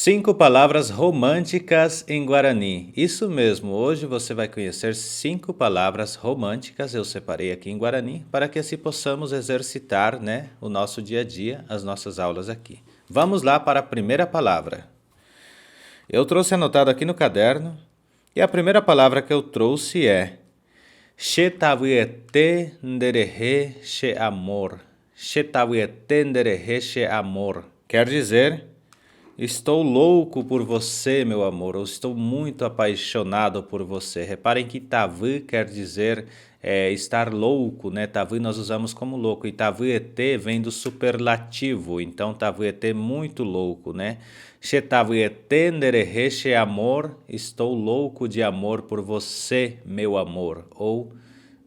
5 palavras românticas em Guarani. Isso mesmo, hoje você vai conhecer 5 palavras românticas, eu separei aqui em Guarani, para que assim possamos exercitar, o nosso dia a dia, as nossas aulas aqui. Vamos lá para a primeira palavra. Eu trouxe anotado aqui no caderno, e a primeira palavra que eu trouxe é Xetaviete nderehe she amor. Xetaviete nderehe she amor. Quer dizer... Estou louco por você, meu amor, ou estou muito apaixonado por você. Reparem que tavu quer dizer estar louco, né? Tavu nós usamos como louco, e tavuete vem do superlativo, então tavuete muito louco, né? Che tavuete nderehe she amor, estou louco de amor por você, meu amor, ou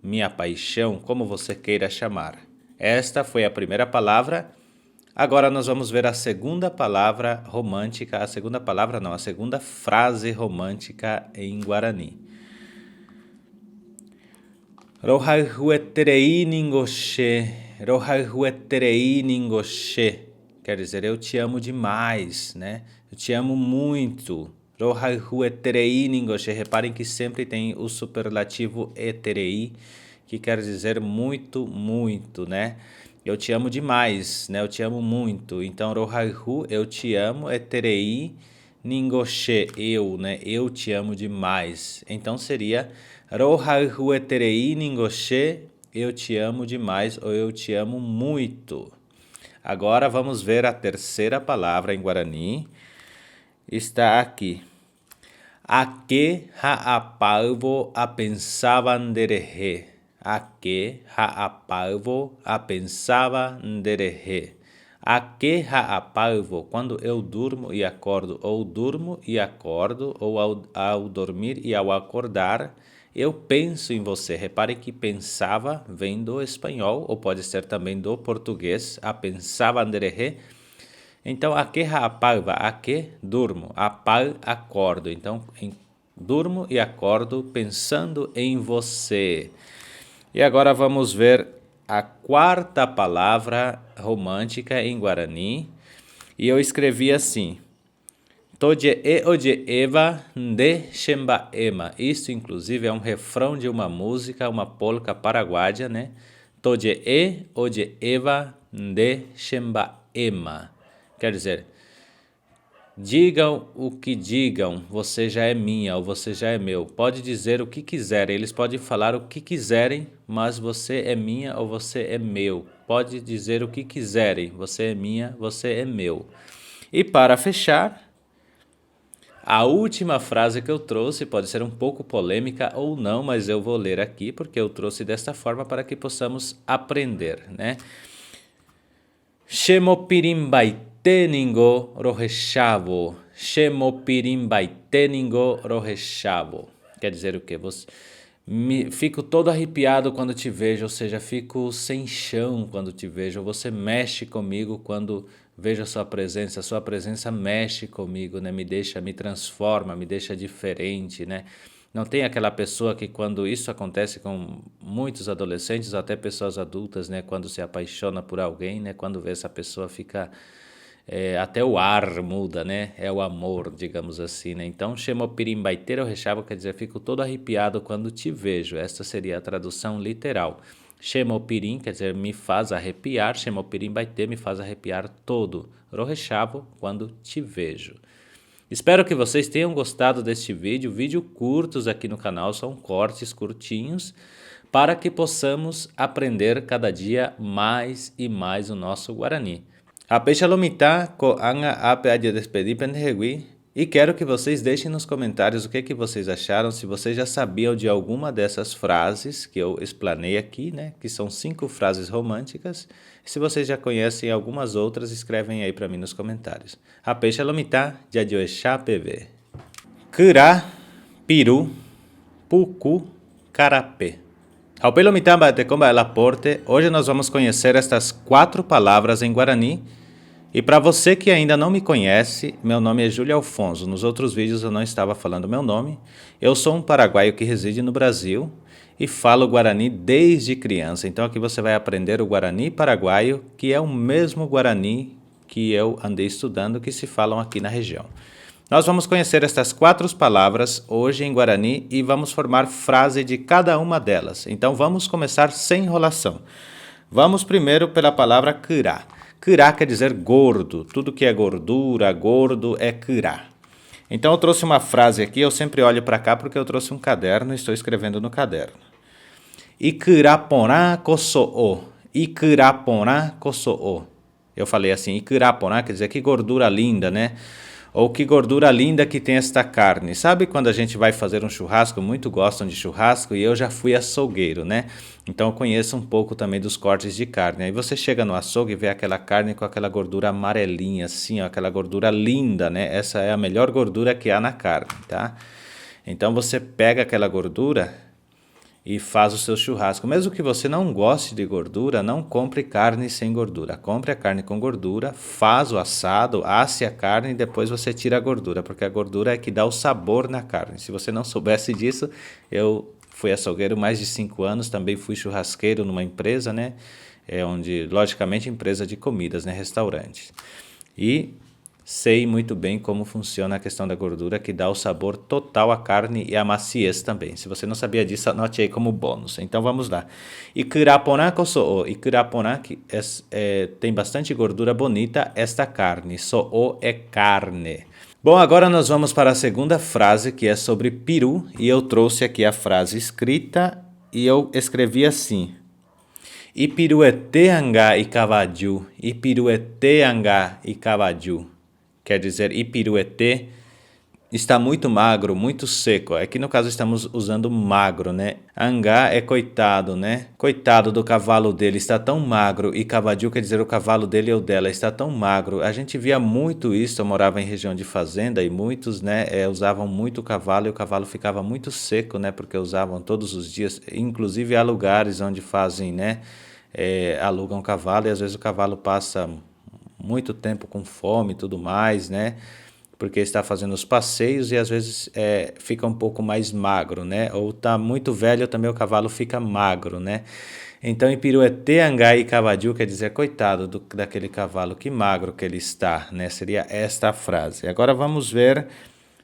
minha paixão, como você queira chamar. Esta foi a primeira palavra. Agora nós vamos ver a segunda palavra romântica, a segunda frase romântica em Guarani. Rohaihueterei ningoshe, rohaihueterei ningoshe. Quer dizer, eu te amo demais, né? Eu te amo muito. Rohaihueterei ningoshe. Reparem que sempre tem o superlativo eterei, que quer dizer muito, muito, né? Eu te amo demais, né? Eu te amo muito. Então, rohaihu, eu te amo, eterei, ningoshe, eu, né? Eu te amo demais. Então, seria rohaihu eterei ningoshe, eu te amo demais ou eu te amo muito. Agora, vamos ver a terceira palavra em Guarani. Está aqui. Ake haapalvo apensava nderehe. Ake haapalvo apensava nderehe. Ake haapalvo, quando eu durmo e acordo, ou durmo e acordo, ou ao dormir e ao acordar, eu penso em você. Repare que pensava vem do espanhol, ou pode ser também do português, apensava nderehe. Então, ake haapalva, ake durmo, apal acordo. Então, durmo e acordo pensando em você. E agora vamos ver a quarta palavra romântica em Guarani. E eu escrevi assim. Toje e oje eva nde shembaema. Isso, inclusive, é um refrão de uma música, uma polca paraguaia, né? Toje e oje eva nde shembaema. Quer dizer... Digam o que digam, você já é minha ou você já é meu. Pode dizer o que quiserem, eles podem falar o que quiserem, mas você é minha ou você é meu. Pode dizer o que quiserem, você é minha, você é meu. E para fechar, a última frase que eu trouxe pode ser um pouco polêmica ou não, mas eu vou ler aqui porque eu trouxe desta forma para que possamos aprender, né? Xemopirimbaiténingo rohechavo. Xemopirimbaiténingo rohechavo. Quer dizer o quê? Fico todo arrepiado quando te vejo, ou seja, fico sem chão quando te vejo. Você mexe comigo quando vejo a sua presença mexe comigo, né? Me transforma, me deixa diferente, né? Não tem aquela pessoa que quando isso acontece com muitos adolescentes, até pessoas adultas, né? Quando se apaixona por alguém, né? Quando vê essa pessoa fica... até o ar muda, né? É o amor, digamos assim, né? Então, xemopirimbaitere rechavo quer dizer, fico todo arrepiado quando te vejo. Esta seria a tradução literal. Xemopirim quer dizer, me faz arrepiar. Xemopirimbaite me faz arrepiar todo. Rohechavo, quando te vejo. Espero que vocês tenham gostado deste vídeo. Vídeo curtos aqui no canal, são cortes curtinhos, para que possamos aprender cada dia mais e mais o nosso Guarani. Apeshalomita ko anga ape adia despedi pendegui. E quero que vocês deixem nos comentários o que vocês acharam, se vocês já sabiam de alguma dessas frases que eu explanei aqui, né? Que são 5 frases românticas. Se vocês já conhecem algumas outras, escrevem aí para mim nos comentários. Apeshalomita jadioexá pv. Kura, piru, puku, carapé. Alpelomitamba tecomba elaporte. Hoje nós vamos conhecer estas 4 palavras em Guarani. E para você que ainda não me conhece, meu nome é Júlio Alfonso. Nos outros vídeos eu não estava falando meu nome. Eu sou um paraguaio que reside no Brasil e falo Guarani desde criança. Então aqui você vai aprender o Guarani paraguaio, que é o mesmo Guarani que eu andei estudando que se falam aqui na região. Nós vamos conhecer estas 4 palavras hoje em Guarani e vamos formar frase de cada uma delas. Então vamos começar sem enrolação. Vamos primeiro pela palavra curá. Curá quer dizer gordo, tudo que é gordura, gordo é curá. Então eu trouxe uma frase aqui, eu sempre olho para cá porque eu trouxe um caderno e estou escrevendo no caderno. Icuraporã coçoô, Icuraporã coçoô. Eu falei assim, Icuraporã quer dizer que gordura linda, né? Ou que gordura linda que tem esta carne. Sabe quando a gente vai fazer um churrasco, muito gostam de churrasco, e eu já fui açougueiro, né? Então eu conheço um pouco também dos cortes de carne. Aí você chega no açougue e vê aquela carne com aquela gordura amarelinha, assim, ó, aquela gordura linda, né? Essa é a melhor gordura que há na carne, tá? Então você pega aquela gordura e faz o seu churrasco. Mesmo que você não goste de gordura, não compre carne sem gordura. Compre a carne com gordura, faz o assado, asse a carne e depois você tira a gordura, porque a gordura é que dá o sabor na carne. Se você não soubesse disso, eu fui açougueiro mais de 5 anos, também fui churrasqueiro numa empresa, né? Onde, logicamente, empresa de comidas, né? Restaurante. E sei muito bem como funciona a questão da gordura, que dá o sabor total à carne e a maciez também. Se você não sabia disso, anote aí como bônus. Então vamos lá. Icuraporã coçoô. Icuraporã tem bastante gordura bonita esta carne. Soô é carne. Bom, agora nós vamos para a segunda frase, que é sobre peru. E eu trouxe aqui a frase escrita e eu escrevi assim. Ipirueteangá e cavaju. Ipirueteangá e cavaju. Quer dizer, Ipiruetê está muito magro, muito seco. Aqui no caso estamos usando magro, né? Angá é coitado, né? Coitado do cavalo dele, está tão magro. E cavaju quer dizer o cavalo dele ou dela, está tão magro. A gente via muito isso, eu morava em região de fazenda e muitos, né, usavam muito o cavalo e o cavalo ficava muito seco, né? Porque usavam todos os dias. Inclusive há lugares onde fazem, né? Alugam cavalo e às vezes o cavalo passa muito tempo com fome e tudo mais, né? Porque está fazendo os passeios e às vezes fica um pouco mais magro, né? Ou está muito velho, também o cavalo fica magro, né? Então, Ipirueteangá e cavaju quer dizer coitado daquele cavalo, que magro que ele está, né? Seria esta a frase. Agora vamos ver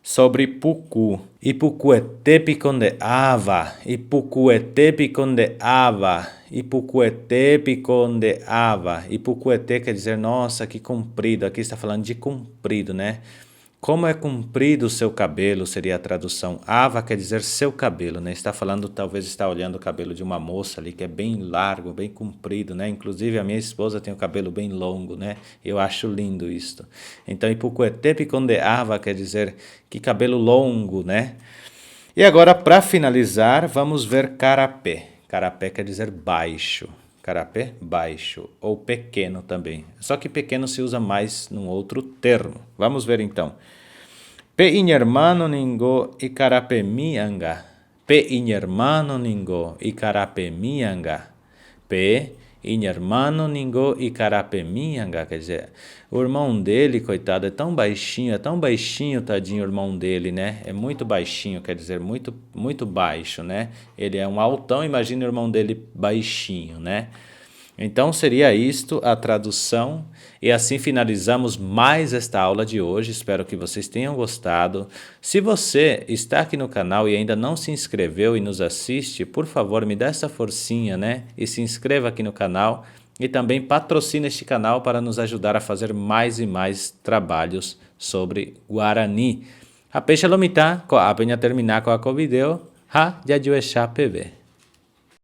sobre pucu. Ipucuetê picondeava, Ipucuetê picondeava, Ipucuetê picondeava. Ipucuetê quer dizer, nossa, que comprido. Aqui está falando de comprido, né? Como é comprido o seu cabelo, seria a tradução. Ava quer dizer seu cabelo, né? Está falando, talvez está olhando o cabelo de uma moça ali, que é bem largo, bem comprido, né? Inclusive a minha esposa tem o cabelo bem longo, né? Eu acho lindo isto. Então, Ipucuetê picondeava quer dizer que cabelo longo, né? E agora, para finalizar, vamos ver carapé. Carapé quer dizer baixo. Carapé, baixo, ou pequeno também. Só que pequeno se usa mais num outro termo. Vamos ver então. Pe inhermano ningo e carapemianga. Pe inhermano ningo e carapemianga. Pe inhermano ningo e carapemianga. Quer dizer, o irmão dele, coitado, é tão baixinho, tadinho, o irmão dele, né? É muito baixinho, quer dizer, muito, muito baixo, né? Ele é um altão, imagina o irmão dele baixinho, né? Então seria isto a tradução e assim finalizamos mais esta aula de hoje. Espero que vocês tenham gostado. Se você está aqui no canal e ainda não se inscreveu e nos assiste, por favor, me dá essa forcinha, né? E se inscreva aqui no canal e também patrocine este canal para nos ajudar a fazer mais e mais trabalhos sobre Guarani. Apesha lomita, ko apenya terminar com a video, ha jajuesha PV.